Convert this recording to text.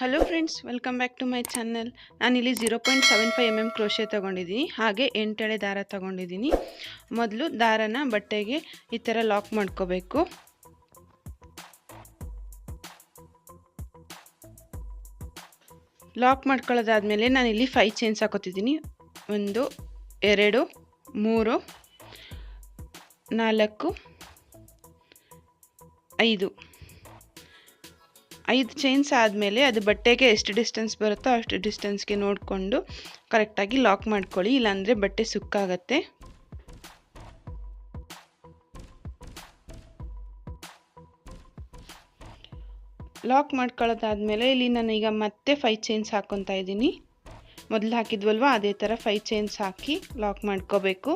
Hello friends, welcome back to my channel. ನಾನಿಲ್ಲಿ 0.75 mm crochet ತೊಗೊಂಡಿದ್ದೀನಿ. ಹಾಗೆ 8 ಎಳೆ ದಾರ ತೊಗೊಂಡಿದ್ದೀನಿ. ಮೊದಲು ದಾರನ ಬಟ್ಟೆಗೆ ಈ ಥರ ಲಾಕ್ ಮಾಡ್ಕೋಬೇಕು. ಲಾಕ್ ಮಾಡ್ಕೊಳ್ಳೋದಾದಮೇಲೆ ನಾನಿಲ್ಲಿ 5 ಚೈನ್ಸ್ ಹಾಕೋತಿದ್ದೀನಿ. 1 2 3 4 5 ಚೈನ್ಸ್ ಆದಮೇಲೆ ಅದು ಬಟ್ಟೆಗೆ ಎಷ್ಟು ಡಿಸ್ಟೆನ್ಸ್ ಬರುತ್ತೋ ಅಷ್ಟು ಡಿಸ್ಟೆನ್ಸ್ಗೆ ನೋಡಿಕೊಂಡು ಕರೆಕ್ಟಾಗಿ ಲಾಕ್ ಮಾಡ್ಕೊಳ್ಳಿ, ಇಲ್ಲಾಂದರೆ ಬಟ್ಟೆ ಸುಕ್ಕಾಗತ್ತೆ. ಲಾಕ್ ಮಾಡ್ಕೊಳ್ಳೋದಾದಮೇಲೆ ಇಲ್ಲಿ ನಾನೀಗ ಮತ್ತೆ 5 ಚೈನ್ಸ್ ಹಾಕ್ಕೊತಾ ಇದ್ದೀನಿ. ಮೊದಲು ಹಾಕಿದ್ವಲ್ವ ಅದೇ ಥರ 5 ಚೈನ್ಸ್ ಹಾಕಿ ಲಾಕ್ ಮಾಡ್ಕೋಬೇಕು.